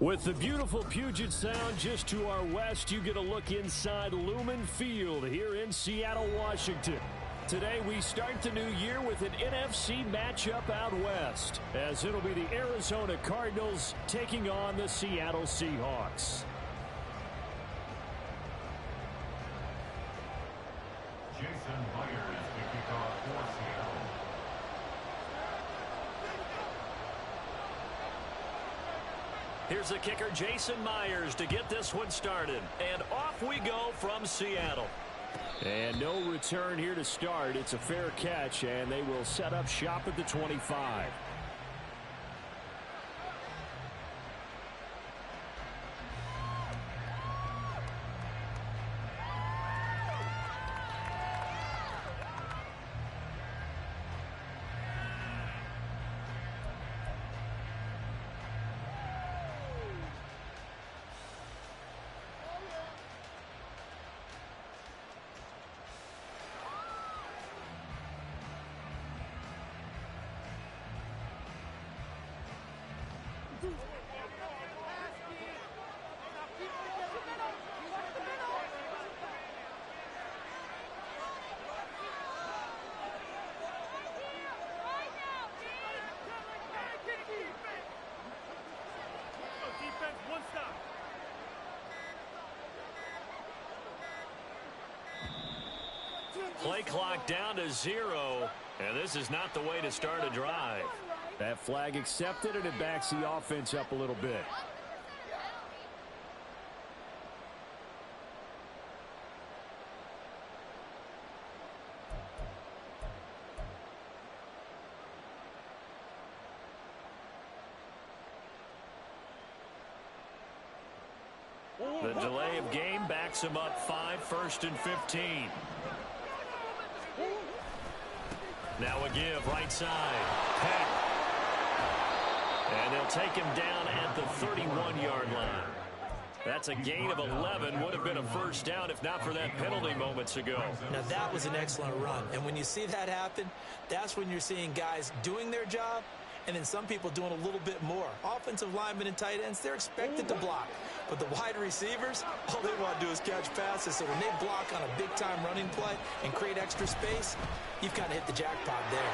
With the beautiful Puget Sound just to our west, you get a look inside Lumen Field here in Seattle, Washington. Today we start the new year with an NFC matchup out west, as it'll be the Arizona Cardinals taking on the Seattle Seahawks. Jason Myers to kick off for Seattle. Here's the kicker, Jason Myers, to get this one started. And off we go from Seattle. And no return here to start. It's a fair catch, and they will set up shop at the 25. Play clock down to 0, and this is not the way to start a drive. That flag accepted, and it backs the offense up a little bit. The delay of game backs him up 5, 1st and 15. Now a give, right side. Peck. And they'll take him down at the 31-yard line. That's a gain of 11. Would have been a first down if not for that penalty moments ago. Now that was an excellent run. And when you see that happen, that's when you're seeing guys doing their job and then some people doing a little bit more. Offensive linemen and tight ends, they're expected to block. But the wide receivers, all they want to do is catch passes. So when they block on a big-time running play and create extra space, you've kind of hit the jackpot there.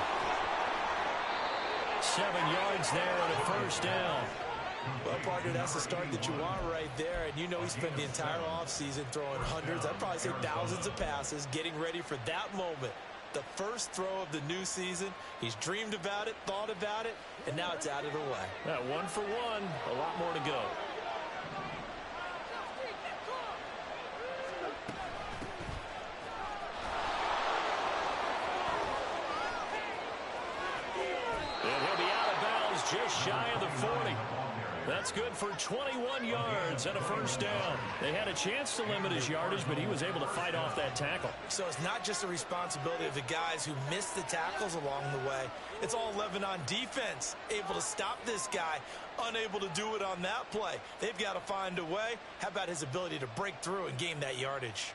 7 yards there and a first down. Well, partner, that's the start that you want right there. And you know he spent the entire offseason throwing hundreds, I'd probably say thousands of passes, getting ready for that moment. The first throw of the new season. He's dreamed about it, thought about it, and now it's out of the way. Yeah, 1 for 1, a lot more to go. And he'll be out of bounds just shy of the 40. That's good for 21 yards and a first down. They had a chance to limit his yardage, but he was able to fight off that tackle. So it's not just the responsibility of the guys who missed the tackles along the way. It's all 11 on defense, able to stop this guy, unable to do it on that play. They've got to find a way. How about his ability to break through and gain that yardage?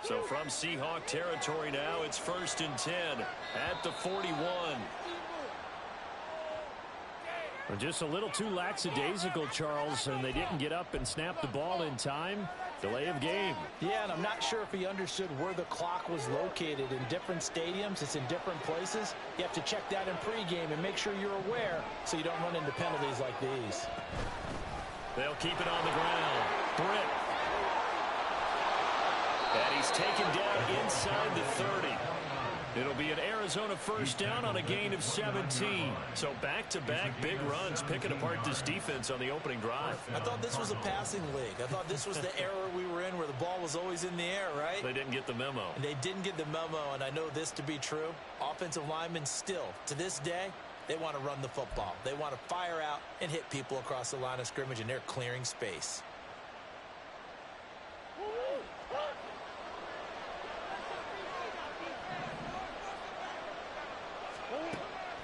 So from Seahawk territory now, it's 1st and 10 at the 41. Just a little too lackadaisical, Charles, and they didn't get up and snap the ball in time. Delay of game. Yeah, and I'm not sure if he understood where the clock was located. In different stadiums, it's in different places. You have to check that in pregame and make sure you're aware so you don't run into penalties like these. They'll keep it on the ground. Britt. And he's taken down inside the 30. It'll be an Arizona first down on a gain of 17. So back-to-back big runs picking apart this defense on the opening drive. I thought this was a passing league. I thought this was the era we were in where the ball was always in the air, right? They didn't get the memo. And they didn't get the memo, and I know this to be true. Offensive linemen still, to this day, they want to run the football. They want to fire out and hit people across the line of scrimmage, and they're clearing space.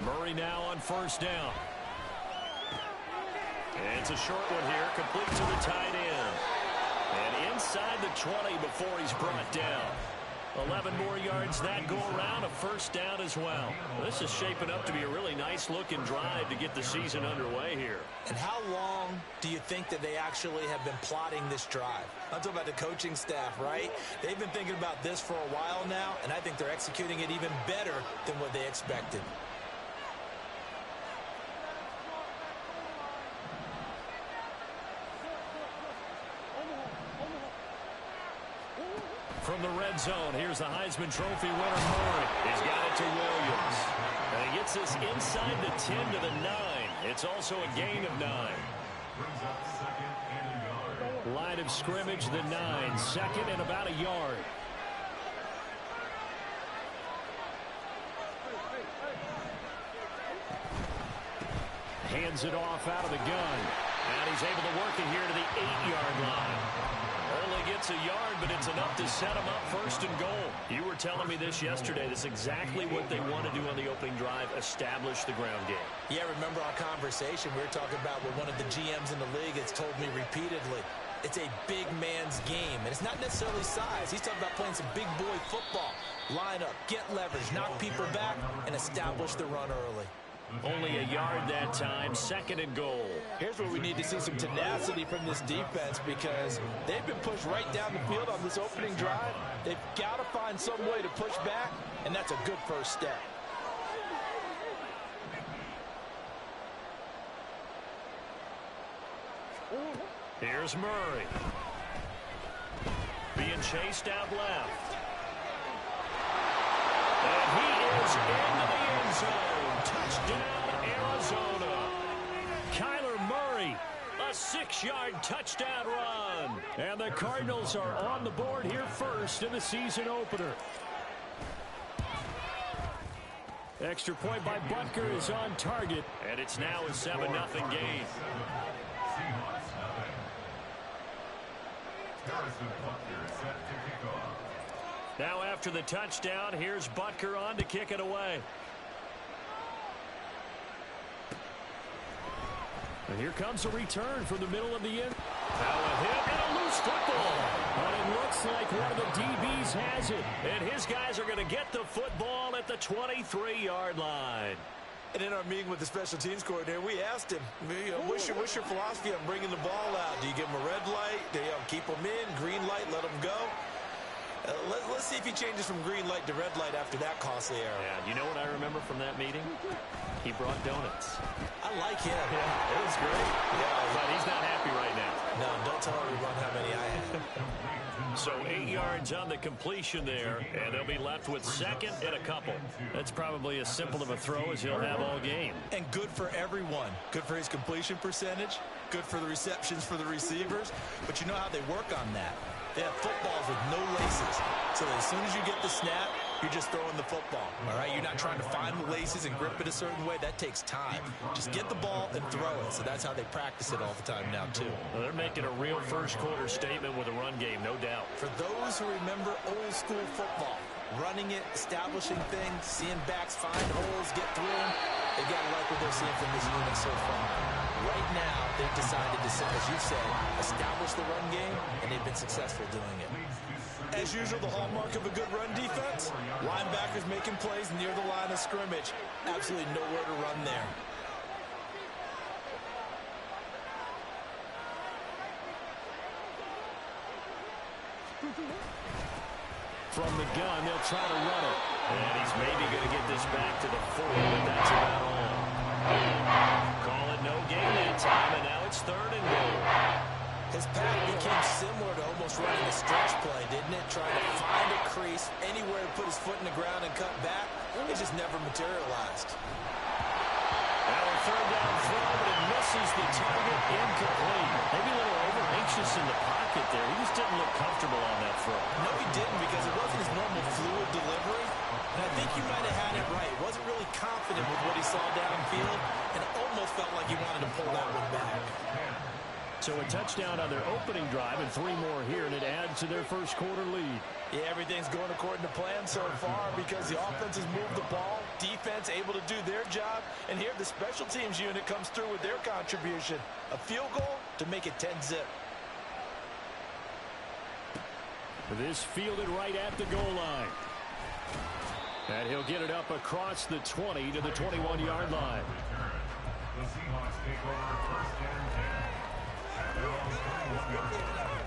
Murray now on first down. It's a short one here, complete to the tight end. And inside the 20 before he's brought down. 11 more yards that go around, a first down as well. This is shaping up to be a really nice-looking drive to get the season underway here. And how long do you think that they actually have been plotting this drive? I'm talking about the coaching staff, right? They've been thinking about this for a while now, and I think they're executing it even better than what they expected. From the red zone, here's the Heisman Trophy winner, Murray. He's got it to Williams. And he gets this inside the 10 to the 9. It's also a gain of 9. Line of scrimmage, the 9. Second and about a yard. Hands it off out of the gun. And he's able to work it here to the 8-yard line. Only gets a yard, but it's enough to set him up first and goal. You were telling me this yesterday. This is exactly what they want to do on the opening drive, establish the ground game. Yeah, remember our conversation? We were talking about what one of the GMs in the league has told me repeatedly. It's a big man's game, and it's not necessarily size. He's talking about playing some big boy football. Line up, get leverage, knock people back, and establish the run early. Only a yard that time, second and goal. Here's where we need to see some tenacity from this defense because they've been pushed right down the field on this opening drive. They've got to find some way to push back, and that's a good first step. Here's Murray. Being chased out left. And he is into the end zone. Touchdown, Arizona. Kyler Murray, a 6-yard touchdown run. And the Cardinals are on the board here first in the season opener. Extra point by Butker is on target. And it's now a 7-0 game. Now after the touchdown, here's Butker on to kick it away. And here comes a return from the middle of the end. Now a hit and a loose football. But it looks like one of the DBs has it. And his guys are going to get the football at the 23-yard line. And in our meeting with the special teams coordinator, we asked him, what's your philosophy on bringing the ball out? Do you give him a red light? Do you keep him in? Green light, let him go? Let's see if he changes from green light to red light after that costly error. Yeah, you know what I remember from that meeting? He brought donuts. I like him. Yeah, it was great. Yeah, but he's not happy right now. No, don't tell everyone how many I have. So 8 yards on the completion there, and they'll be left with second and a couple. That's probably as simple of a throw as he'll have all game. And good for everyone. Good for his completion percentage. Good for the receptions for the receivers. But you know how they work on that. They have footballs with no laces. So as soon as you get the snap, you're just throwing the football. All right, you're not trying to find the laces and grip it a certain way. That takes time. Just get the ball and throw it. So that's how they practice it all the time now, too. Well, they're making a real first-quarter statement with a run game, no doubt. For those who remember old-school football, running it, establishing things, seeing backs find holes, get through them, they got to like what they're seeing from this unit so far. Right now, they've decided to, as you said, establish the run game, and they've been successful doing it. As usual, the hallmark of a good run defense, linebackers making plays near the line of scrimmage. Absolutely nowhere to run there. From the gun, they'll try to run it. And he's maybe going to get this back to the 40, but that's about all. Call it no gain that time, and now it's third and goal. His path became similar to almost running a stretch play, didn't it? Trying to find a crease, anywhere to put his foot in the ground and cut back. It just never materialized. Now a third down throw, but it misses the target, incomplete. Maybe a little over-anxious in the pocket there. He just didn't look comfortable on that throw. No, he didn't, because it wasn't his normal fluid delivery. And I think you might have had it right. He wasn't really confident with what he saw downfield, and it almost felt like he wanted to pull that one back. So a touchdown on their opening drive and 3 more here, and it adds to their first quarter lead. Yeah, everything's going according to plan so far because the offense has moved the ball. defense able to do their job. And here the special teams unit comes through with their contribution. A field goal to make it 10-zip. This fielded right at the goal line. And he'll get it up across the 20 to the 21-yard line. The Seahawks take over first and 10 at their own 21-yard line.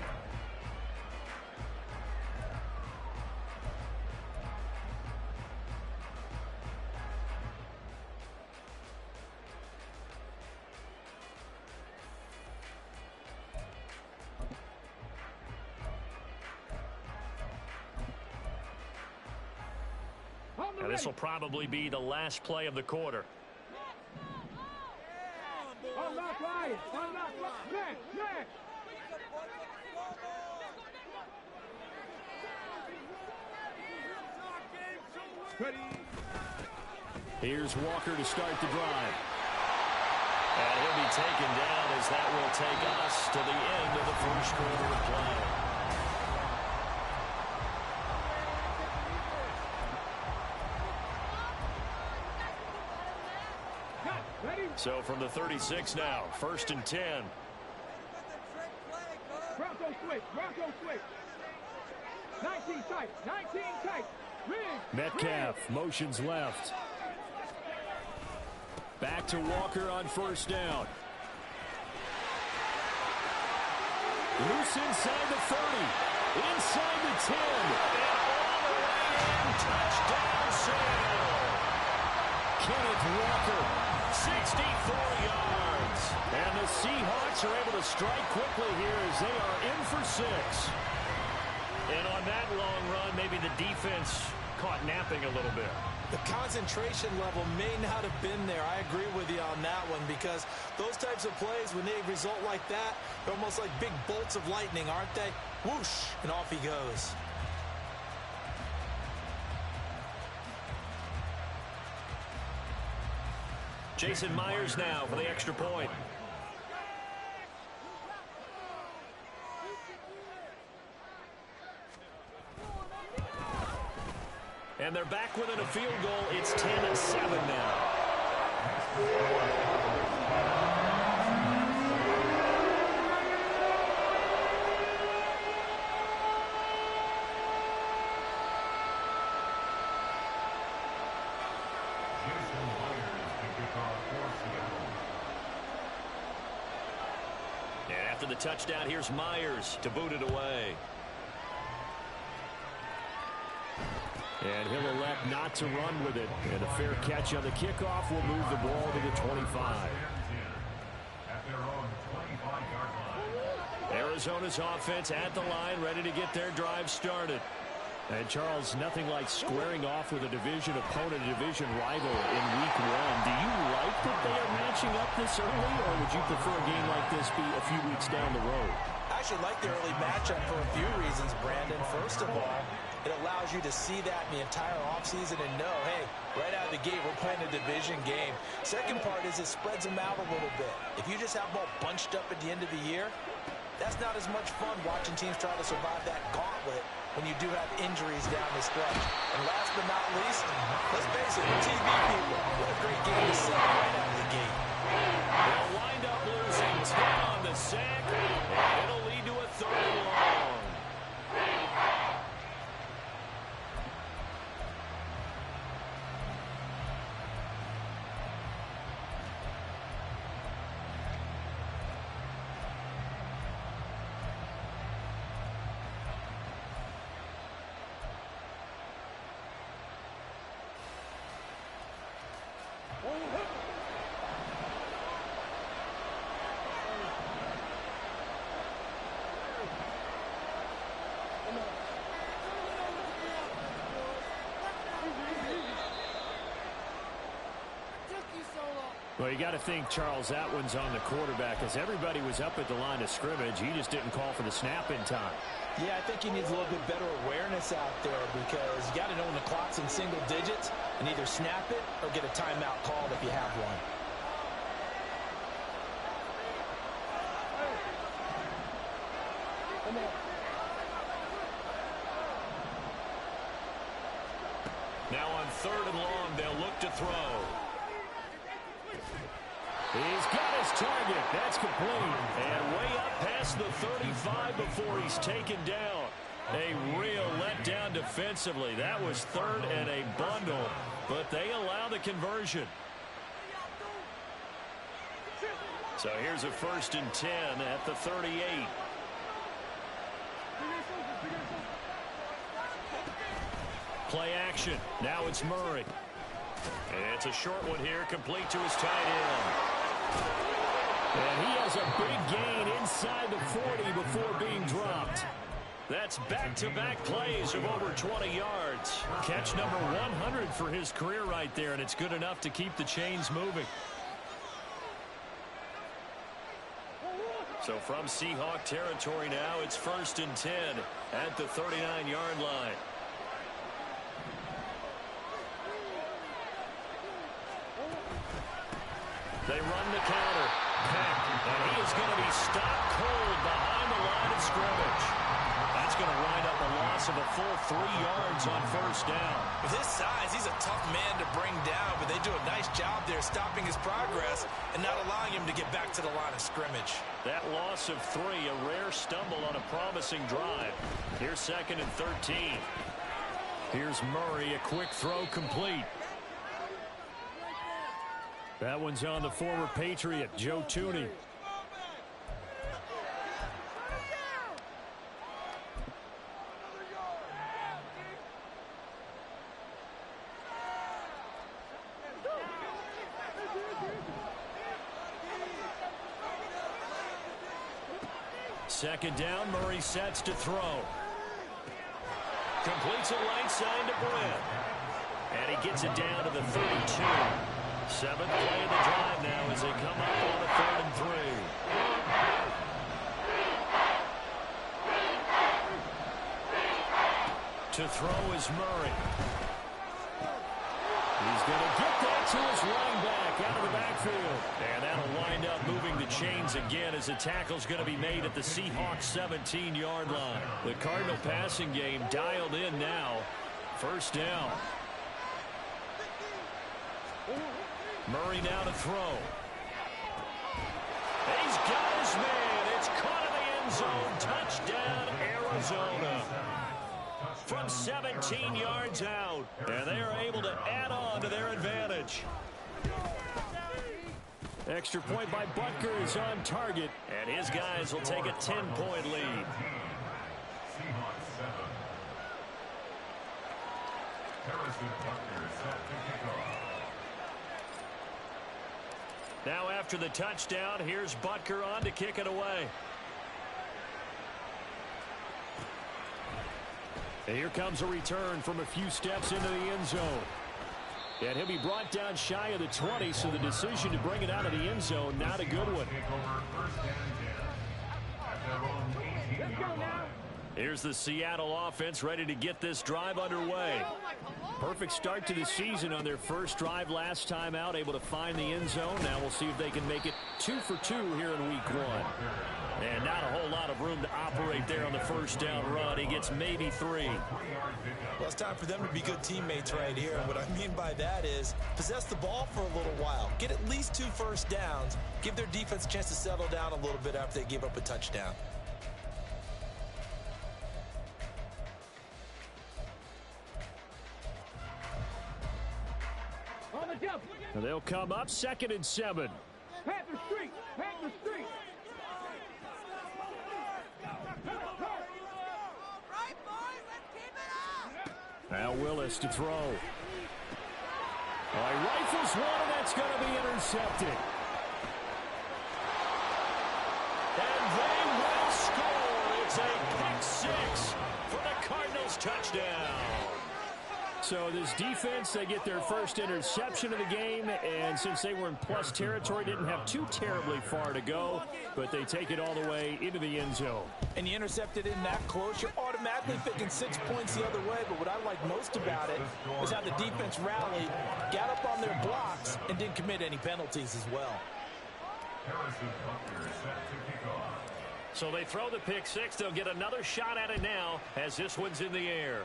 Now, this will probably be the last play of the quarter. Here's Walker to start the drive. And he'll be taken down as that will take us to the end of the first quarter of play. So from the 36 now, first and 10. Bronco switch, Bronco switch. 19 tight, 19 tight. Metcalf motions left. Back to Walker on first down. Loose inside the 30. Inside the 10. And all the way in. Touchdown, Sam. Kenneth Walker. 64 yards. And the Seahawks are able to strike quickly here as they are in for 6. And on that long run, maybe the defense caught napping a little bit. The concentration level may not have been there. I agree with you on that one because those types of plays, when they result like that, they're almost like big bolts of lightning, aren't they? Whoosh, and off he goes. Jason Myers now for the extra point. And they're back within a field goal. It's 10-7 now. And after the touchdown, here's Myers to boot it away. And he'll elect not to run with it. And a fair catch on the kickoff will move the ball to the 25. Arizona's offense at the line, ready to get their drive started. And, Charles, nothing like squaring off with a division opponent, a division rival in week 1. Do you like that they are matching up this early, or would you prefer a game like this be a few weeks down the road? I actually like the early matchup for a few reasons, Brandon. First of all, it allows you to see that in the entire offseason and know, hey, right out of the gate, we're playing a division game. Second part is it spreads them out a little bit. If you just have them all bunched up at the end of the year, that's not as much fun watching teams try to survive that gauntlet when you do have injuries down the stretch. And last but not least, let's face it, we're TV people. What a great game to see right out of the gate. They'll wind up losing 10 on the sack, and it'll lead to a 3rd and long. Well, you got to think, Charles, that one's on the quarterback as everybody was up at the line of scrimmage. He just didn't call for the snap in time. Yeah, I think he needs a little bit better awareness out there because you got to know when the clock's in single digits and either snap it or get a timeout called if you have one. Now on 3rd and long, they'll look to throw. He's got his target. That's complete. And way up past the 35 before he's taken down. A real letdown defensively. That was 3rd and a bundle, but they allow the conversion. So here's a 1st and 10 at the 38. Play action. Now it's Murray. And it's a short one here, complete to his tight end. And he has a big gain inside the 40 before being dropped. That's back-to-back plays of over 20 yards. Catch number 100 for his career right there, and it's good enough to keep the chains moving. So from Seahawk territory now, it's 1st and 10 at the 39-yard line. They run the counter. And he is going to be stopped cold behind the line of scrimmage. That's going to wind up a loss of a full 3 yards on 1st down. With his size, he's a tough man to bring down, but they do a nice job there stopping his progress and not allowing him to get back to the line of scrimmage. That loss of 3, a rare stumble on a promising drive. Here's 2nd and 13. Here's Murray, a quick throw complete. That one's on the former Patriot, Joe Thuney. Second down, Murray sets to throw. Completes it right side to Brent. And he gets it down to the 32. 7th play of the drive now as they come up on a 3rd and 3. To throw is Murray. He's going to get that to his running back out of the backfield. And that'll wind up moving the chains again as the tackle's going to be made at the Seahawks 17-yard line. The Cardinal passing game dialed in now. 1st down. Murray now to throw. He's got his man. It's caught in the end zone. Touchdown, Arizona. From 17 yards out. And they are able to add on to their advantage. Extra point by Butker is on target. And his guys will take a 10-point lead. Seahawks 7. Harrison Butker set to kick off. Now after the touchdown, here's Butker on to kick it away. And here comes a return from a few steps into the end zone. And he'll be brought down shy of the 20, so the decision to bring it out of the end zone, not a good one. Here's the Seattle offense ready to get this drive underway. Perfect start to the season on their first drive last time out, able to find the end zone. Now we'll see if they can make it 2 for 2 here in week 1. And not a whole lot of room to operate there on the 1st down run. He gets maybe 3. Well, it's time for them to be good teammates right here. And what I mean by that is possess the ball for a little while. Get at least 2 first downs. Give their defense a chance to settle down a little bit after they give up a touchdown. And they'll come up 2nd and 7. Panther Street! Panther Street! Now Willis to throw. He rifles one, and that's going to be intercepted. And they will score. It's a pick 6 for the Cardinals touchdown. So this defense, they get their first interception of the game, and since they were in plus territory, didn't have too terribly far to go, but they take it all the way into the end zone. And you intercepted in that close, you're automatically thinking 6 points the other way, but what I like most about it is how the defense rallied, got up on their blocks, and didn't commit any penalties as well. Harrison Butker set to kick off. So they throw the pick 6. They'll get another shot at it now as this one's in the air.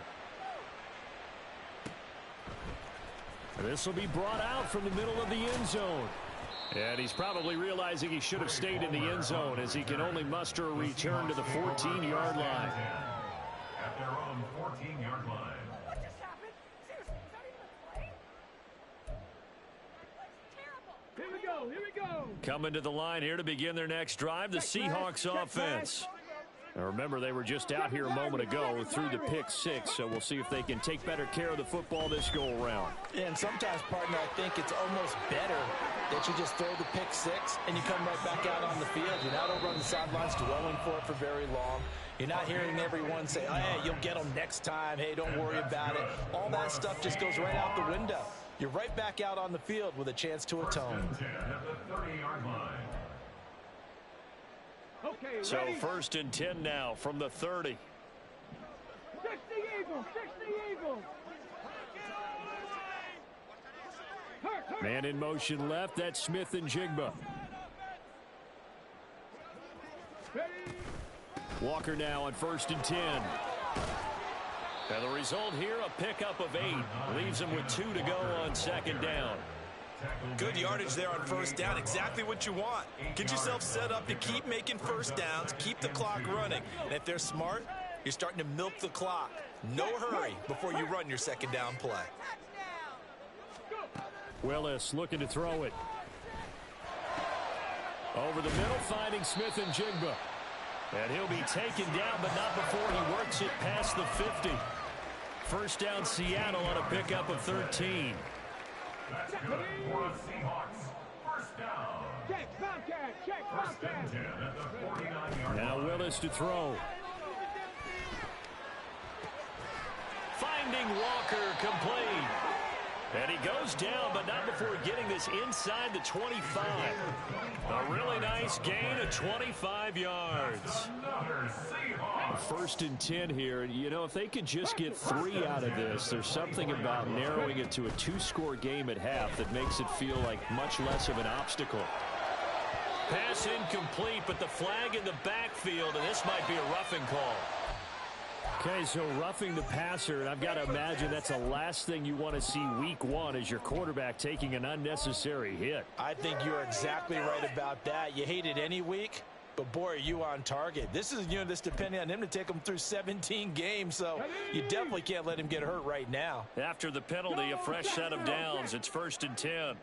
This will be brought out from the middle of the end zone. And he's probably realizing he should have stayed in the end zone as he can only muster a return to the 14-yard line. At their own 14-yard line. What just happened? Seriously, is that even a play? Here we go, here we go. Coming to the line here to begin their next drive, the Seahawks offense. Now remember, they were just out here a moment ago through the pick six, so we'll see if they can take better care of the football this go-around. And sometimes, partner, I think it's almost better that you just throw the pick six and you come right back out on the field. You're not over on the sidelines dwelling for it for very long. You're not hearing everyone say, oh, hey, you'll get them next time. Hey, don't worry about it. All that stuff just goes right out the window. You're right back out on the field with a chance to atone. First and 10 at the 30-yard line. Okay, So ready? 1st and 10 now from the 30. 60 Eagles, 60 Eagles. Hurt. Man in motion left, that's Smith and Jigba. Ready? Walker now on 1st and 10. And the result here, a pickup of 8. Leaves him with 2 to go on 2nd down. Good yardage there on 1st down. Exactly what you want. Get yourself set up to keep making 1st downs, keep the clock running. And if they're smart, you're starting to milk the clock. No hurry before you run your 2nd down play. Willis looking to throw it. Over the middle, finding Smith and Jigba. And he'll be taken down, but not before he works it past the 50. 1st down, Seattle on a pickup of 13. That's good for the Seahawks. 1st down. Check, Bobcat, check, 1st and Bobcat. 10 at the 49-yard Now line. Willis to throw. Finding Walker, complete. And he goes down, but not before getting this inside the 25. A really nice gain of 25 yards. Another Seahawks. 1st and 10 here. You know, if they could just get 3 out of this, there's something about narrowing it to a 2-score game at half that makes it feel like much less of an obstacle. Pass incomplete, but the flag in the backfield, and this might be a roughing call. Okay, so roughing the passer, and I've got to imagine that's the last thing you want to see week 1 as your quarterback taking an unnecessary hit. I think you're exactly right about that. You hate it any week, but boy, are you on target. This is, you know, this depending on him to take him through 17 games, so you definitely can't let him get hurt right now. After the penalty, a fresh set of downs. It's 1st and 10.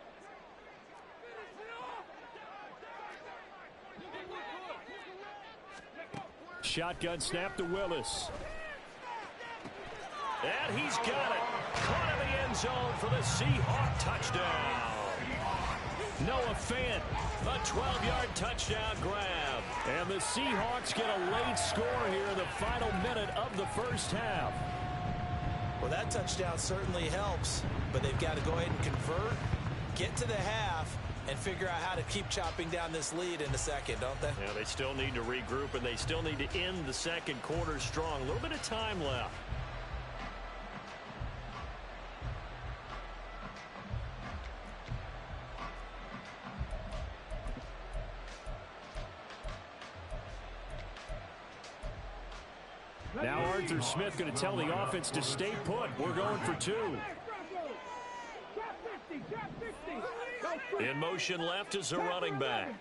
Shotgun snap to Willis. And he's got it. Caught in the end zone for the Seahawk touchdown. Noah Fant, a 12-yard touchdown grab. And the Seahawks get a late score here in the final minute of the 1st half. Well, that touchdown certainly helps, but they've got to go ahead and convert, get to the half, and figure out how to keep chopping down this lead in the 2nd, don't they? Yeah, they still need to regroup, and they still need to end the 2nd quarter strong. A little bit of time left. Now Arthur Smith going to tell the offense to stay put. We're going for 2. Trap 50, trap 50. In motion left is a running back.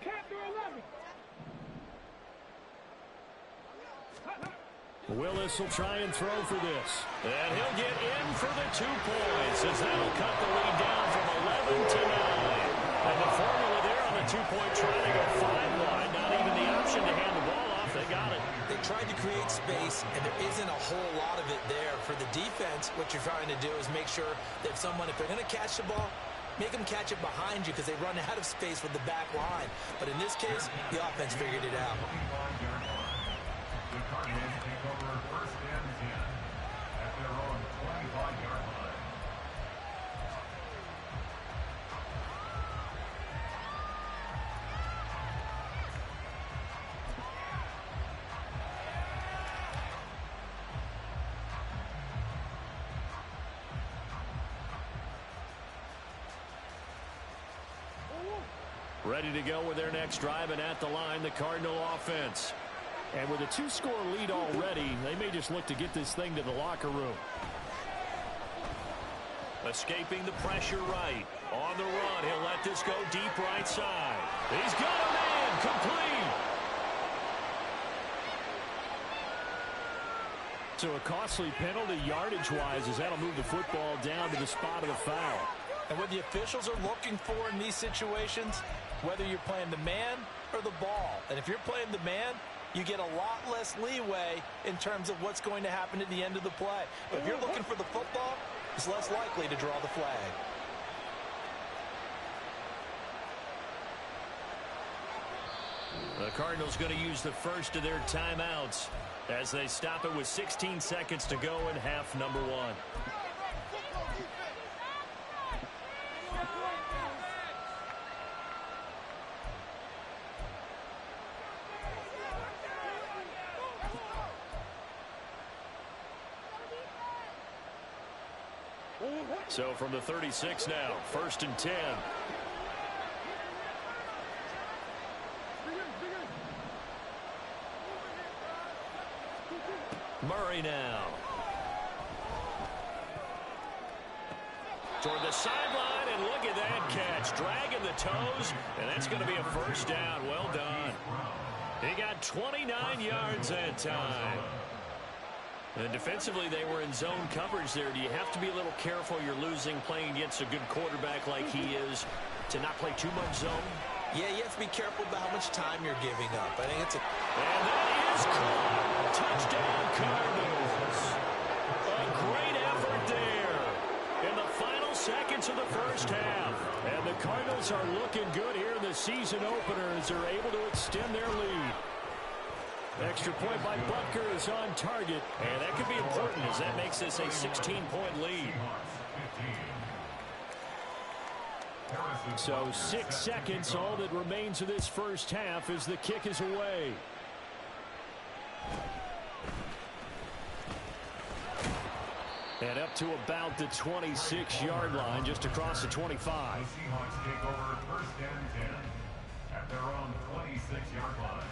Willis will try and throw for this. And he'll get in for the 2 points as that'll cut the lead down from 11 to 9. And the formula there on the 2-point try to go 5 wide. Not even the option to hand the ball off. They got it. They tried to create space, and there isn't a whole lot of it there. For the defense, what you're trying to do is make sure that if they're going to catch the ball, make them catch it behind you because they run out of space with the back line. But in this case, the offense figured it out. 25-yard line. The Cardinals take over 1st and 10 at their own 25-yard line. Ready to go with their next drive, and at the line, the Cardinal offense. And with a 2-score lead already, they may just look to get this thing to the locker room. Escaping the pressure right. On the run, he'll let this go deep right side. He's got a man, complete. So a costly penalty yardage-wise as that'll move the football down to the spot of the foul. And what the officials are looking for in these situations, whether you're playing the man or the ball. And if you're playing the man, you get a lot less leeway in terms of what's going to happen at the end of the play. But if you're looking for the football, it's less likely to draw the flag. The Cardinals going to use the first of their timeouts as they stop it with 16 seconds to go in half number 1. So from the 36 now, 1st and 10. Murray now. Toward the sideline, and look at that catch. Dragging the toes, and that's going to be a first down. Well done. He got 29 yards that time. And defensively, they were in zone coverage there. Do you have to be a little careful? You're losing playing against a good quarterback like he is to not play too much zone? Yeah, you have to be careful about how much time you're giving up. I think it's a... And that is caught. Touchdown, Cardinals. A great effort there in the final seconds of the first half. And the Cardinals are looking good here in the season opener as they're able to extend their lead. Extra point by Butker is on target, and that could be important as that makes this a 16-point lead. So 6 seconds, all that remains of this first half as the kick is away. And up to about the 26-yard line, just across the 25. The Seahawks take over 1st and 10 at their own 26-yard line.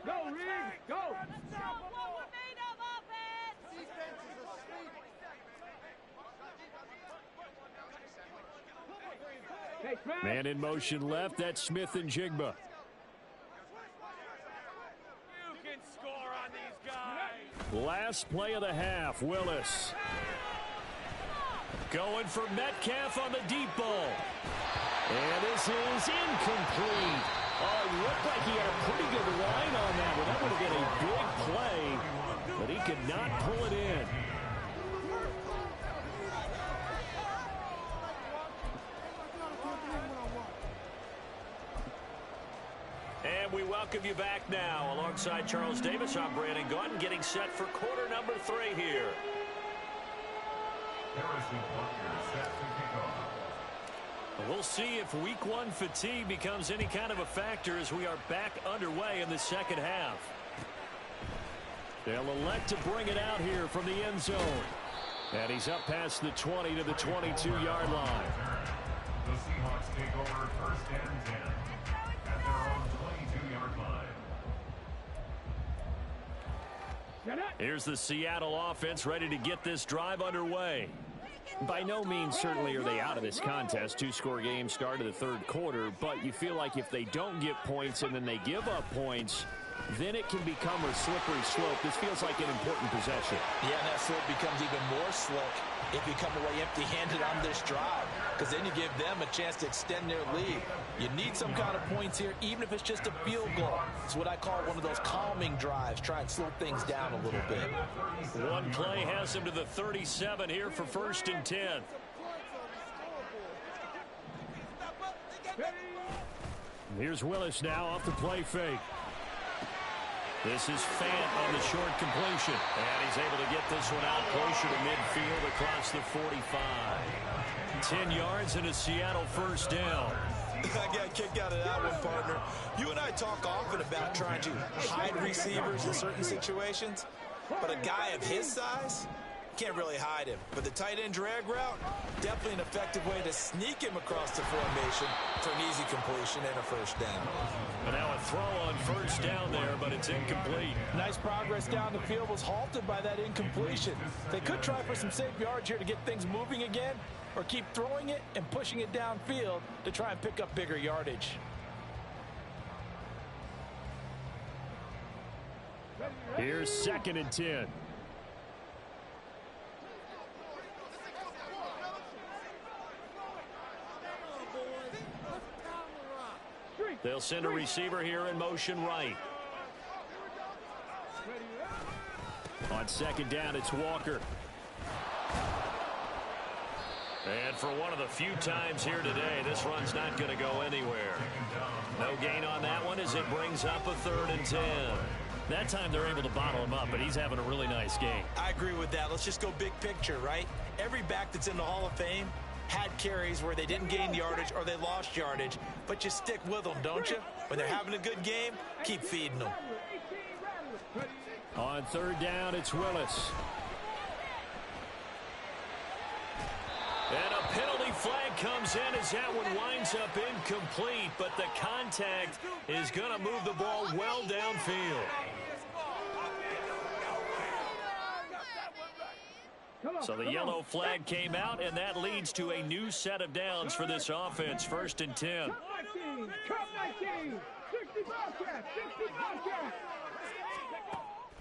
Go, Reed, go! Man in motion left, that's Smith and Jigba. You can score on these guys! Last play of the half, Willis. Going for Metcalf on the deep ball. And this is incomplete. Oh, it looked like he had a pretty good line on that one. That would have been a big play, but he could not pull it in. And we welcome you back now. Alongside Charles Davis, I'm Brandon Gaudin, getting set for quarter number 3 here. Harrison Butker set to kick off. We'll see if week 1 fatigue becomes any kind of a factor as we are back underway in the second half. They'll elect to bring it out here from the end zone. And he's up past the 20 to the 22-yard line. The Seahawks take over 1st and 10 at their own 22-yard line. Here's the Seattle offense ready to get this drive underway. By no means certainly are they out of this contest. 2-score game start of the 3rd quarter, but you feel like if they don't get points and then they give up points, then it can become a slippery slope. This feels like an important possession. Yeah, and that slope becomes even more slick if you come away empty-handed on this drive, because then you give them a chance to extend their lead. You need some kind of points here, even if it's just a field goal. It's what I call one of those calming drives. Try and slow things down a little bit. One play has him to the 37 here for 1st and 10. Here's Willis now off the play fake. This is Fant on the short completion. And he's able to get this one out closer to midfield across the 45. 10 yards and a Seattle first down. I got a kick out of that one, partner. You and I talk often about trying to hide receivers in certain situations, but a guy of his size can't really hide him. But the tight end drag route, definitely an effective way to sneak him across the formation for an easy completion and a first down. And now a throw on first down there, but it's incomplete. Nice progress down the field was halted by that incompletion. They could try for some safe yards here to get things moving again, or keep throwing it and pushing it downfield to try and pick up bigger yardage. Here's 2nd and 10. They'll send a receiver here in motion right. On 2nd down, it's Walker. And for one of the few times here today, this run's not going to go anywhere. No gain on that one as it brings up a 3rd and 10. That time they're able to bottle him up, but he's having a really nice game. I agree with that. Let's just go big picture, right? Every back that's in the Hall of Fame had carries where they didn't gain yardage or they lost yardage, but you stick with them, don't you? When they're having a good game, keep feeding them. On 3rd down, it's Willis. And a penalty flag comes in as that one winds up incomplete, but the contact is going to move the ball well downfield. So the yellow flag came out, and that leads to a new set of downs for this offense. 1st and 10.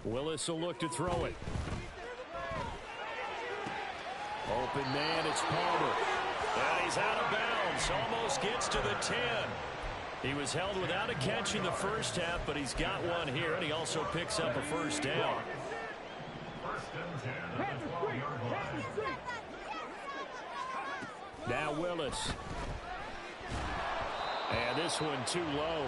Willis will look to throw it. Open man, it's Palmer. And he's out of bounds. Almost gets to the 10. He was held without a catch in the first half, but he's got one here, and he also picks up a 1st down. Now Willis. And this one too low.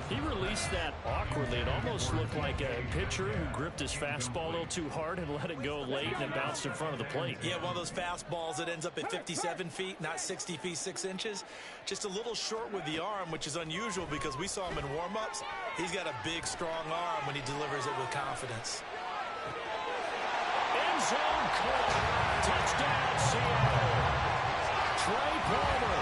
He released that awkwardly. It almost looked like a pitcher who gripped his fastball a little too hard and let it go late, and it bounced in front of the plate. Yeah, one of those fastballs that ends up at 57 feet, not 60 feet, 6 inches. Just a little short with the arm, which is unusual because we saw him in warm-ups. He's got a big, strong arm when he delivers it with confidence. End zone caught. Touchdown, Seattle. Trey Palmer,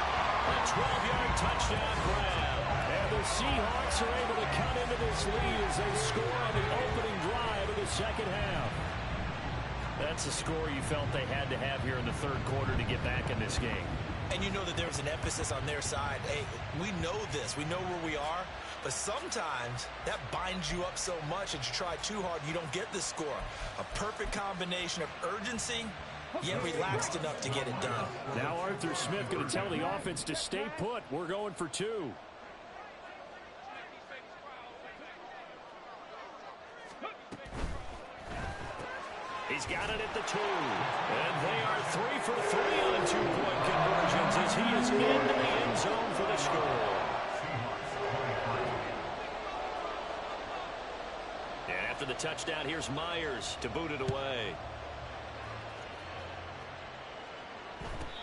a 12-yard touchdown grab. And the Seahawks are able to cut into this lead as they score on the opening drive of the 2nd half. That's a score you felt they had to have here in the 3rd quarter to get back in this game. And you know that there's an emphasis on their side. Hey, we know this. We know where we are. But sometimes that binds you up so much that you try too hard, you don't get the score. A perfect combination of urgency, yet relaxed enough to get it done. Now Arthur Smith going to tell the offense to stay put. We're going for 2. He's got it at the 2. And they are 3 for 3 on 2-point conversions as he is into the end zone for the score. And after the touchdown, here's Myers to boot it away.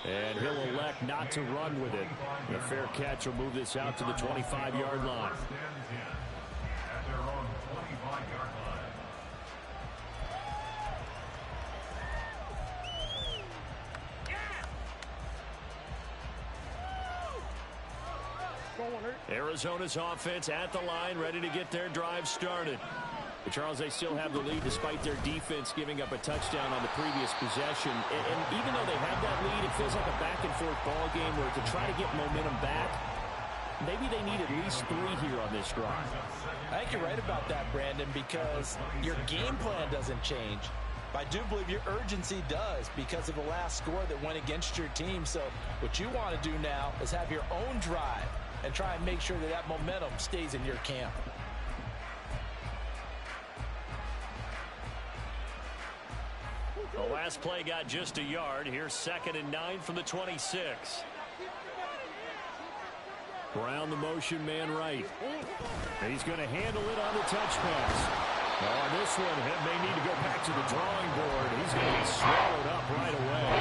And he'll elect not to run with it. A fair catch will move this out to the 25-yard line. At their own 25-yard line. Arizona's offense at the line, ready to get their drive started. But Charles, they still have the lead despite their defense giving up a touchdown on the previous possession. And even though they have that lead, it feels like a back-and-forth ball game where to try to get momentum back, maybe they need at least 3 here on this drive. I think you're right about that, Brandon, because your game plan doesn't change. I do believe your urgency does because of the last score that went against your team. So what you want to do now is have your own drive and try and make sure that that momentum stays in your camp. The last play got just a yard. Here's 2nd and 9 from the 26. Brown, the motion man right. He's going to handle it on the touch pass. On this one, he may need to go back to the drawing board. He's going to be swallowed up right away.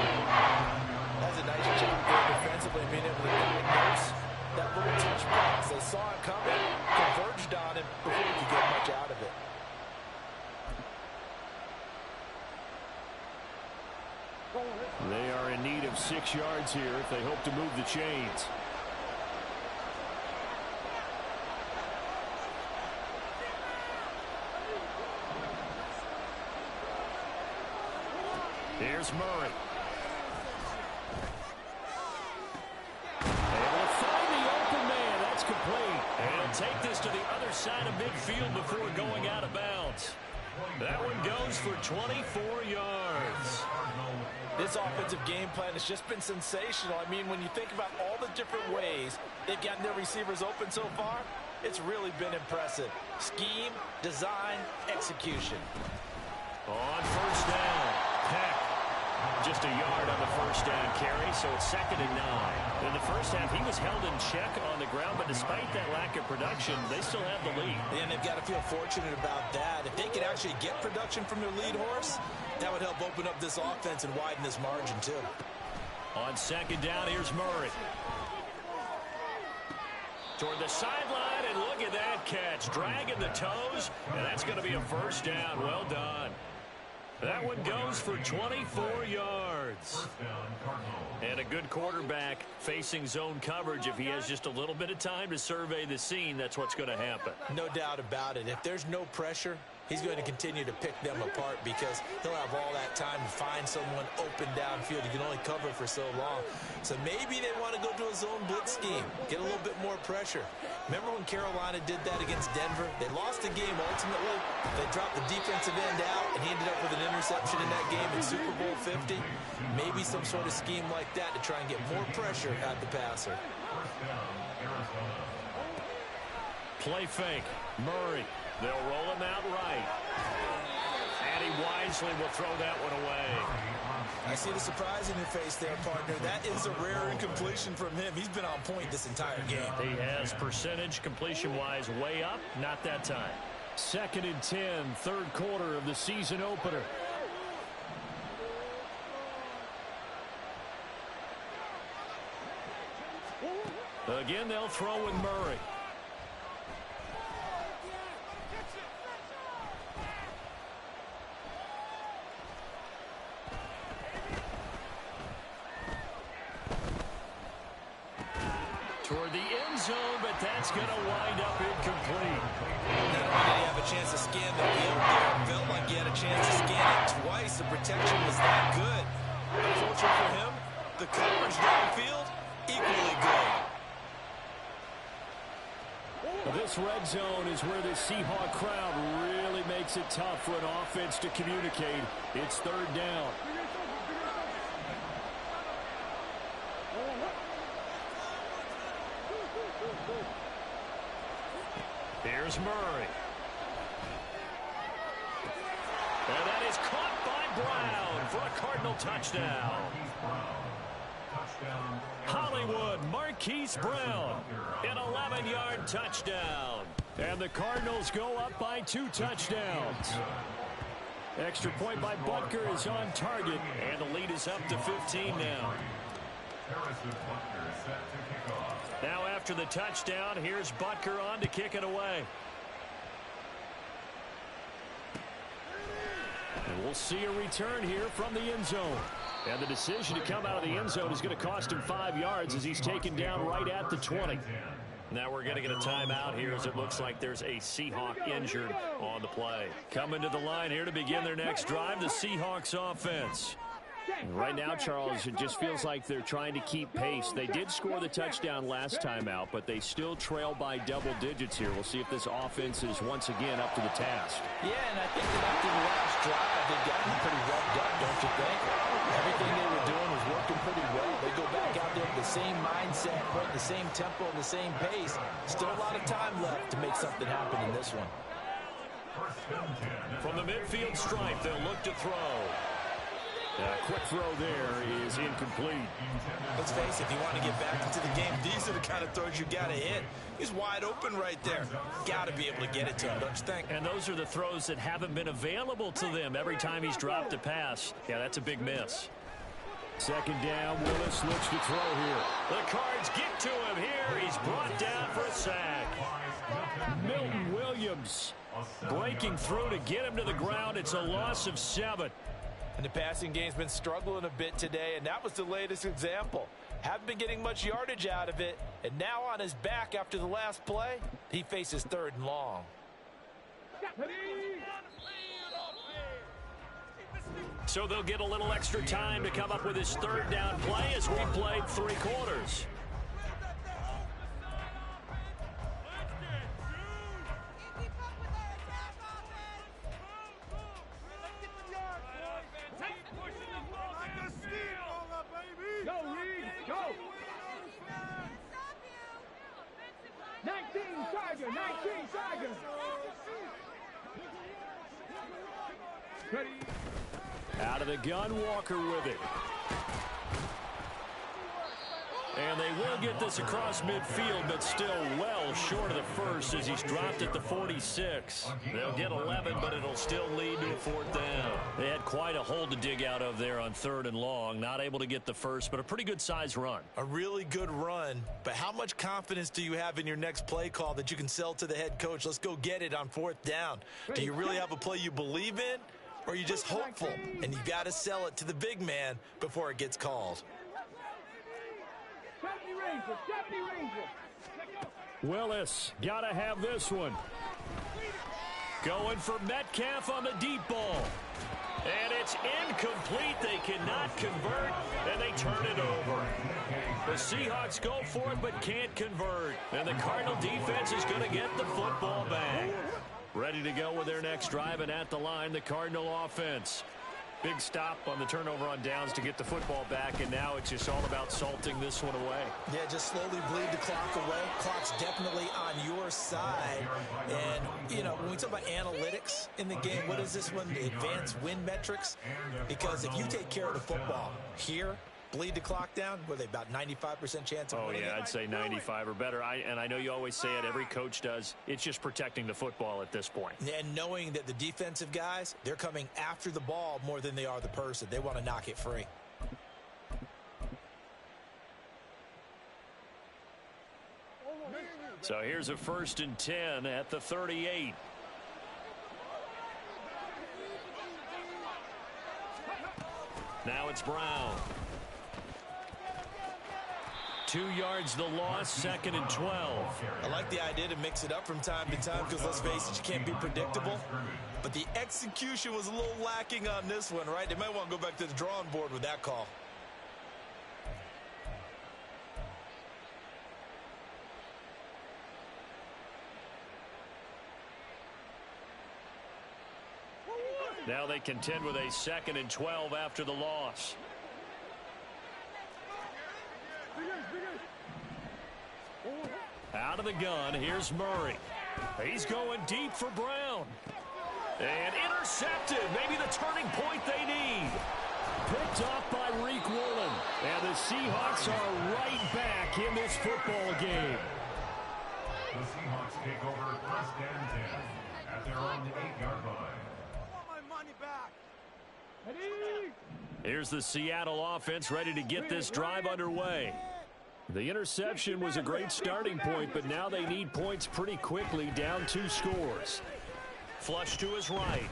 That's a nice job there defensively, being able to diagnose that little touch pass. They saw it coming, converged on it before he could get much out of it. They are in need of 6 yards here if they hope to move the chains. Here's Murray. Able to find the open man. That's complete. And he'll take this to the other side of midfield before going out of bounds. That one goes for 24 yards. This offensive game plan has just been sensational. I mean, when you think about all the different ways they've gotten their receivers open so far, it's really been impressive. Scheme, design, execution. On first down, Peck. Just a yard on the first down carry, so it's 2nd and 9. In the first half, he was held in check on the ground, but despite that lack of production, they still have the lead. And they've got to feel fortunate about that. If they could actually get production from their lead horse, that would help open up this offense and widen this margin, too. On 2nd down, here's Murray. Toward the sideline, and look at that catch. Dragging the toes, and that's going to be a first down. Well done. That one goes for 24 yards. And a good quarterback facing zone coverage. If he has just a little bit of time to survey the scene, that's what's going to happen. No doubt about it. If there's no pressure, he's going to continue to pick them apart because he'll have all that time to find someone open downfield. He can only cover for so long. So maybe they want to go to a zone blitz scheme, get a little bit more pressure. Remember when Carolina did that against Denver? They lost the game ultimately. They dropped the defensive end out, and he ended up with an interception in that game in Super Bowl 50. Maybe some sort of scheme like that to try and get more pressure at the passer. Play fake. Murray. They'll roll him out right. And he wisely will throw that one away. I see the surprise in your face there, partner. That is a rare incompletion from him. He's been on point this entire game. He has percentage completion-wise way up. Not that time. 2nd and 10, 3rd quarter of the season opener. Again, they'll throw with Murray. Toward the end zone, but that's going to wind up incomplete. Not only did he have a chance to scan the field there, felt like he had a chance to scan it twice. The protection was that good. Unfortunate for him, the coverage downfield, equally good. This red zone is where the Seahawk crowd really makes it tough for an offense to communicate. It's 3rd down. Here's Murray. And that is caught by Brown for a Cardinal touchdown. Hollywood Marquise Brown, an 11-yard touchdown. And the Cardinals go up by 2 touchdowns. Extra point by Butker is on target, and the lead is up to 15 now. Now after the touchdown, here's Butker on to kick it away. And we'll see a return here from the end zone. And the decision to come out of the end zone is going to cost him 5 yards as he's taken down right at the 20. Now we're going to get a timeout here as it looks like there's a Seahawk injured on the play. Coming to the line here to begin their next drive, the Seahawks offense. Right now, Charles, it just feels like they're trying to keep pace. They did score the touchdown last time out, but they still trail by double digits here. We'll see if this offense is once again up to the task. Yeah, and I think that after the last drive, they've gotten pretty revved up, don't you think? Everything they were doing was working pretty well. They go back out there with the same mindset, playing the same tempo and the same pace. Still a lot of time left to make something happen in this one. From the midfield stripe, they'll look to throw. Quick throw there is incomplete. Let's face it, if you want to get back into the game, these are the kind of throws you got to hit. He's wide open right there. Got to be able to get it to him, don't you think? And those are the throws that haven't been available to them every time he's dropped a pass. Yeah, that's a big miss. 2nd down, Willis looks to throw here. The Cards get to him here. He's brought down for a sack. Milton Williams breaking through to get him to the ground. It's a loss of 7. And the passing game's been struggling a bit today, and that was the latest example. Haven't been getting much yardage out of it, and now on his back after the last play, he faces 3rd and long. So they'll get a little extra time to come up with his third down play as we played 3 quarters. Go, Reed, go! 19 Tiger, 19 Tiger! Ready? Out of the gun, Walker with it. And they will get this across midfield, but still well short of the first as he's dropped at the 46. They'll get 11, but it'll still lead to a 4th down. They had quite a hole to dig out of there on 3rd and long. Not able to get the first, but a pretty good size run. A really good run, but how much confidence do you have in your next play call that you can sell to the head coach? Let's go get it on 4th down. Do you really have a play you believe in, or are you just hopeful? And you got to sell it to the big man before it gets called. Willis, got to have this one. Going for Metcalf on the deep ball. And it's incomplete. They cannot convert, and they turn it over. The Seahawks go for it, but can't convert. And the Cardinal defense is going to get the football back. Ready to go with their next drive, and at the line, the Cardinal offense. Big stop on the turnover on downs to get the football back, and now it's just all about salting this one away. Yeah, just slowly bleed the clock away. Clock's definitely on your side. And, you know, when we talk about analytics in the game, what is this one? Advanced win metrics? Because if you take care of the football here, bleed the clock down, were they about 95% chance of winning? Oh, yeah, I'd say 95 or better. And I know you always say it, every coach does. It's just protecting the football at this point. And knowing that the defensive guys, they're coming after the ball more than they are the person. They want to knock it free. So here's a 1st and 10 at the 38. Now it's Brown. 2 yards the loss, 2nd and 12. I like the idea to mix it up from time to time because, let's face it, you can't be predictable. But the execution was a little lacking on this one, right? They might want to go back to the drawing board with that call. Now they contend with a 2nd and 12 after the loss. Out of the gun, here's Murray. He's going deep for Brown. And intercepted. Maybe the turning point they need. Picked off by Reek Woolen. And the Seahawks are right back in this football game. The Seahawks take over 1st and 10 at their own 8-yard line. Here's the Seattle offense ready to get this drive underway. The interception was a great starting point, but now they need points pretty quickly, down 2 scores. Flush to his right.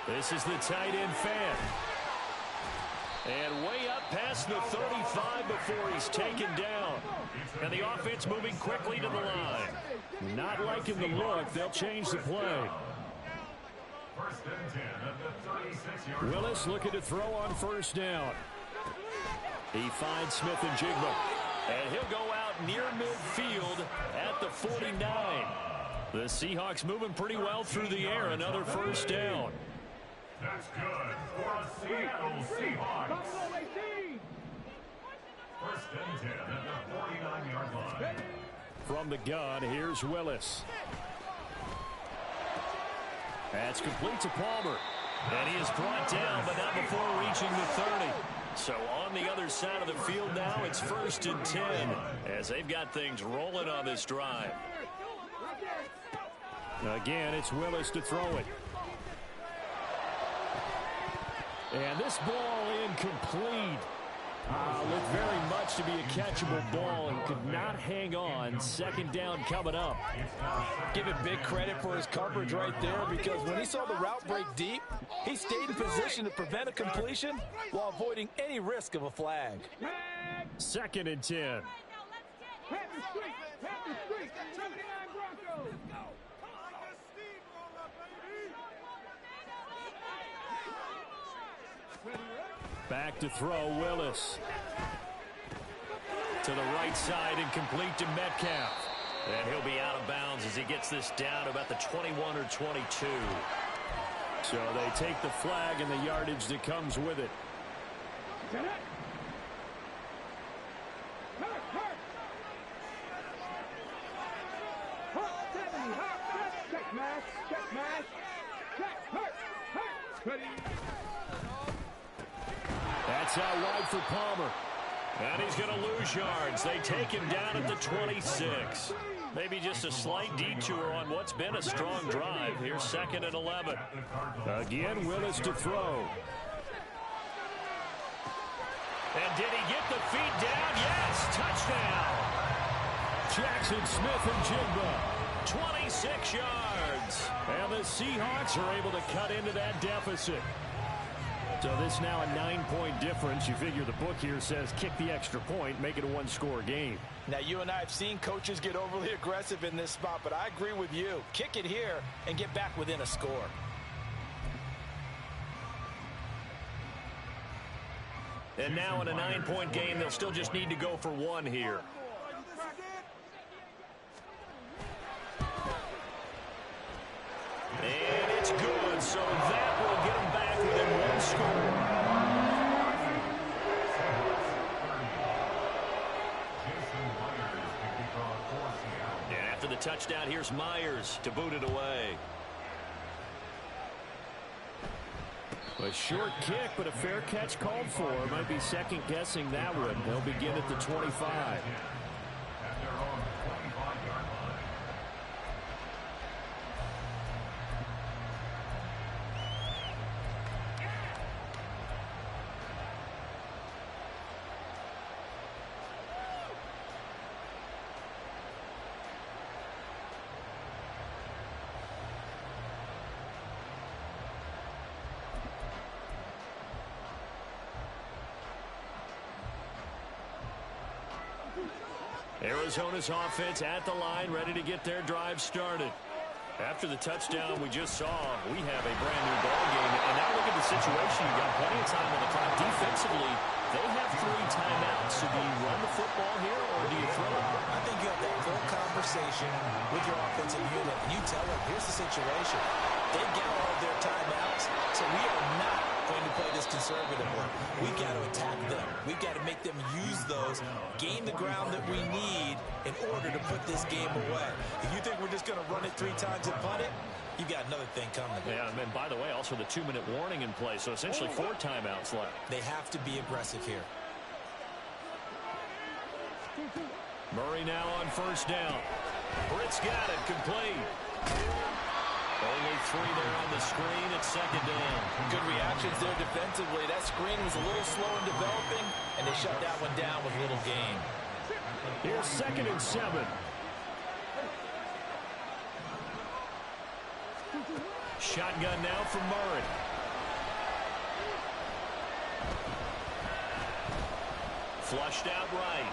This is the tight end Fant. And way up past the 35 before he's taken down. And the offense moving quickly to the line. Not liking the look, they'll change the play. 1st and 10 at the 36-yard line. Willis looking to throw on 1st down. He finds Smith and Jigba. And he'll go out near midfield at the 49. The Seahawks moving pretty well through the air. Another 1st down. That's good for the Seattle Seahawks. 1st and 10 at the 49-yard line. From the gun, here's Willis. That's complete to Palmer. And he is brought down, but not before reaching the 30. So on the other side of the field now, it's 1st and 10 as they've got things rolling on this drive. Again, it's Willis to throw it. And this ball incomplete. Looked very much to be a catchable ball and could not hang on. 2nd down coming up. Give him big credit for his coverage right there, because when he saw the route break deep, he stayed in position to prevent a completion while avoiding any risk of a flag. 2nd and 10. Back to throw, Willis. To the right side and complete to Metcalf. And he'll be out of bounds as he gets this down about the 21 or 22. So they take the flag and the yardage that comes with it. That's out wide for Palmer. And he's going to lose yards. They take him down at the 26. Maybe just a slight detour on what's been a strong drive. Here's 2nd and 11. Again, Willis to throw. And did he get the feet down? Yes, touchdown. Jackson Smith and Jigba, 26 yards. And the Seahawks are able to cut into that deficit. So this now a 9-point difference. You figure the book here says kick the extra point, make it a one-score game. Now, you and I have seen coaches get overly aggressive in this spot, but I agree with you. Kick it here and get back within a score. And now in a 9-point game, they'll still just need to go for one here. And it's good, so that will get them back within one score. And after the touchdown, here's Myers to boot it away. A short kick, but a fair catch called for. Might be second-guessing that one. They'll begin at the 25. Arizona's offense at the line, ready to get their drive started. After the touchdown we just saw, we have a brand new ball game. And now look at the situation. You've got plenty of time on the clock. Defensively, they have 3 timeouts. So do you run the football here or do you throw it? I think you have that full conversation with your offensive unit, and you tell them, here's the situation. They've got all of their timeouts, so we are not going to play this conservatively. We've got to attack them. We've got to make them use those, gain the ground that we need in order to put this game away. If you think we're just going to run it 3 times and punt it, you've got another thing coming. Yeah, and by the way, also the 2-minute warning in play, so essentially 4 timeouts left. They have to be aggressive here. Murray now on first down. Britt's got it, complete. Only 3 there on the screen at 2nd down. Good reactions there defensively. That screen was a little slow in developing, and they shut that one down with little gain. Here's 2nd and 7. Shotgun now from Murray. Flushed out right.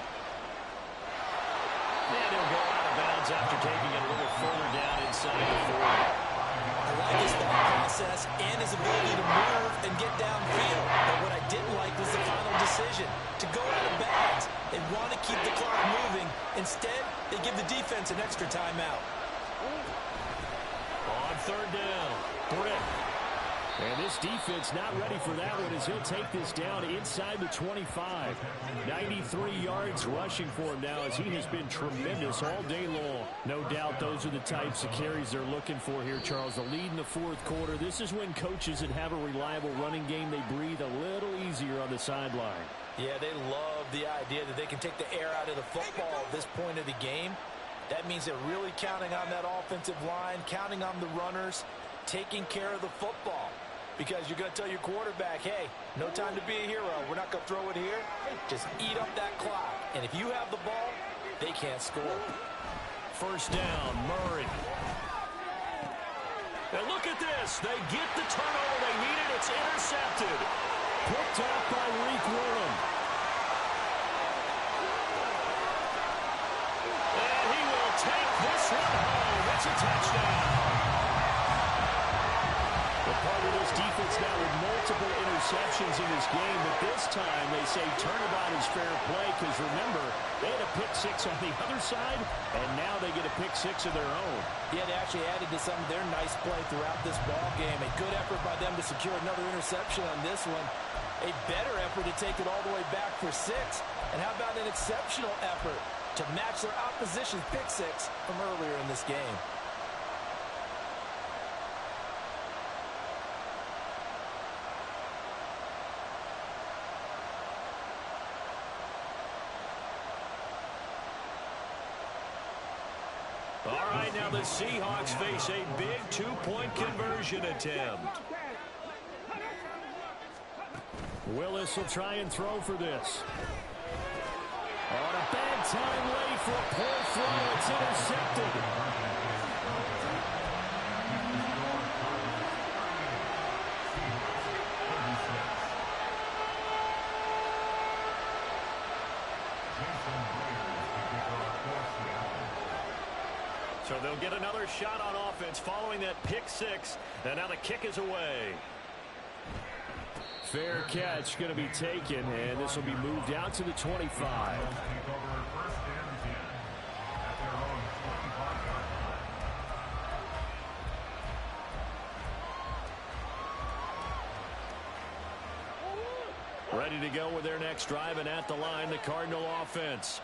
And he'll go out of bounds after taking it a little further down inside the 40. I like his thought process and his ability to move and get downfield. But what I didn't like was the final decision to go out of bounds. They want to keep the clock moving. Instead, they give the defense an extra timeout. On 3rd down, Britt. And this defense not ready for that one as he'll take this down inside the 25. 93 yards rushing for him now as he has been tremendous all day long. No doubt those are the types of carries they're looking for here, Charles. The lead in the 4th quarter. This is when coaches that have a reliable running game, they breathe a little easier on the sideline. Yeah, they love the idea that they can take the air out of the football at this point of the game. That means they're really counting on that offensive line, counting on the runners, taking care of the football. Because you're going to tell your quarterback, hey, no time to be a hero. We're not going to throw it here. Just eat up that clock. And if you have the ball, they can't score. First down, Murray. And look at this. They get the turnover they needed. It's intercepted. Picked up by Reek Willem. And he will take this one home. It's a touchdown. The part of this defense now with multiple interceptions in this game, but this time they say turnabout is fair play because, remember, they had a pick six on the other side, and now they get a pick six of their own. Yeah, they actually added to some of their nice play throughout this ball game. A good effort by them to secure another interception on this one. A better effort to take it all the way back for 6. And how about an exceptional effort to match their opposition's pick six from earlier in this game? All right, now the Seahawks face a big two-point conversion attempt. Willis will try and throw for this. On a bad time late for a poor throw. It's intercepted. So they'll get another shot on offense following that pick six. And now the kick is away. Fair catch going to be taken, and this will be moved out to the 25. Ready to go with their next drive, and at the line, the Cardinal offense.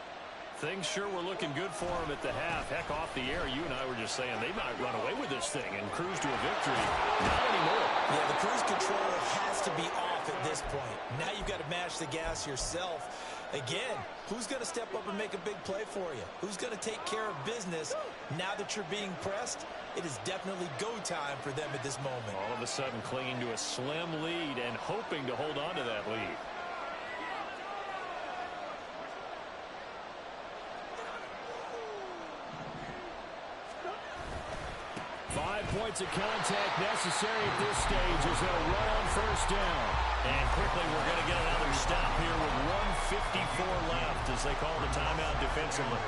Things sure were looking good for them at the half. Heck, off the air, you and I were just saying they might run away with this thing and cruise to a victory. Not anymore. Yeah, the cruise control has to be off at this point. Now you've got to mash the gas yourself. Again, who's going to step up and make a big play for you? Who's going to take care of business now that you're being pressed? It is definitely go time for them at this moment. All of a sudden clinging to a slim lead and hoping to hold on to that lead. 5 points of contact necessary at this stage as they'll run on first down. And quickly we're going to get another stop here with 1:54 left as they call the timeout defensively.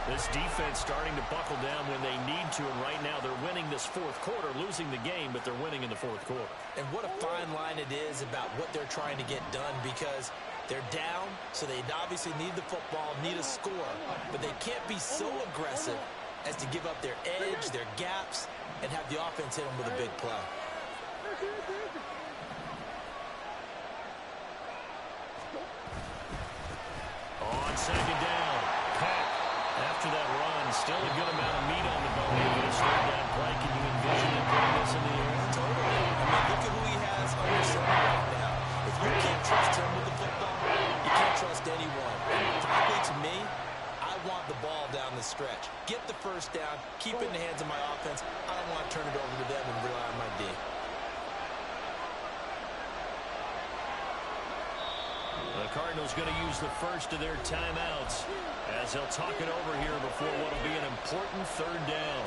This defense starting to buckle down when they need to, and right now they're winning this fourth quarter, losing the game, but they're winning in the fourth quarter. And what a fine line it is about what they're trying to get done, because they're down, so they obviously need the football, need a score, but they can't be so aggressive as to give up their edge, their gaps, and have the offense hit them with a big play. On second down, Peck, after that run, still a good amount of meat on the bone for this third down play. Can you envision him putting this in the air? Totally. I mean, look at who he has under center right now. If you can't trust him with the football, you can't trust anyone. And frankly, to me, I want the ball down the stretch. Get the first down, keep it in the hands of my offense. I don't want to turn it over to them and rely on my D. The Cardinals going to use the first of their timeouts as they'll talk it over here before what will be an important third down.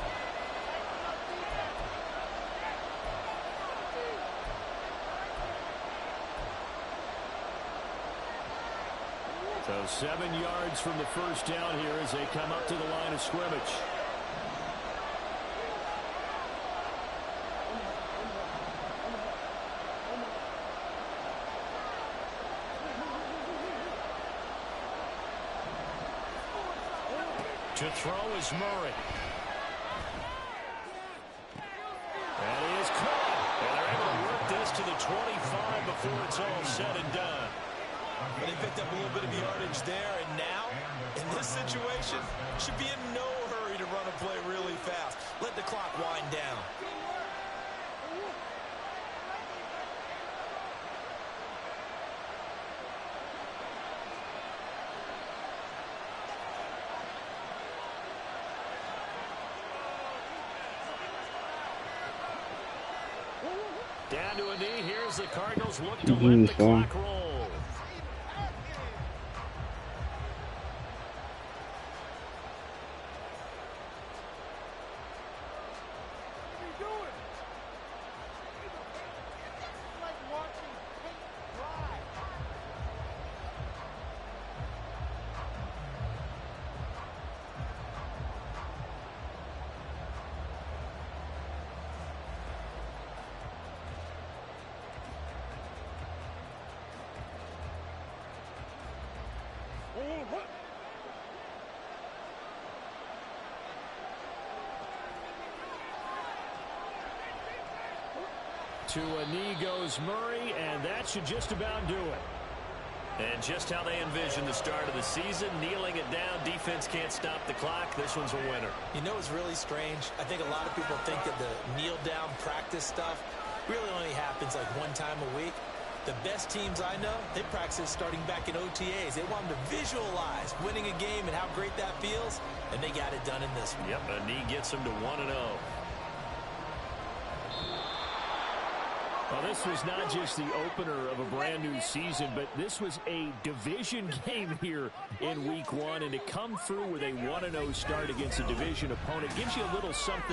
So 7 yards from the first down here as they come up to the line of scrimmage. To throw is Murray. And he is caught. And they're able to work this to the 25 before it's all said and done. But they picked up a little bit of yardage there, and now, in this situation, should be in no hurry to run a play really fast. Let the clock wind down. Down to a knee. Here's the Cardinals look to let the clock roll. To a knee goes Murray, and that should just about do it. And just how they envision the start of the season, kneeling it down, defense can't stop the clock. This one's a winner. You know, it's really strange. I think a lot of people think that the kneel-down practice stuff really only happens like one time a week. The best teams I know, they practice starting back in OTAs. They want them to visualize winning a game and how great that feels, and they got it done in this one. Yep, a knee gets them to 1-0. Well, this was not just the opener of a brand new season, but this was a division game here in week 1, and to come through with a 1-0 start against a division opponent gives you a little something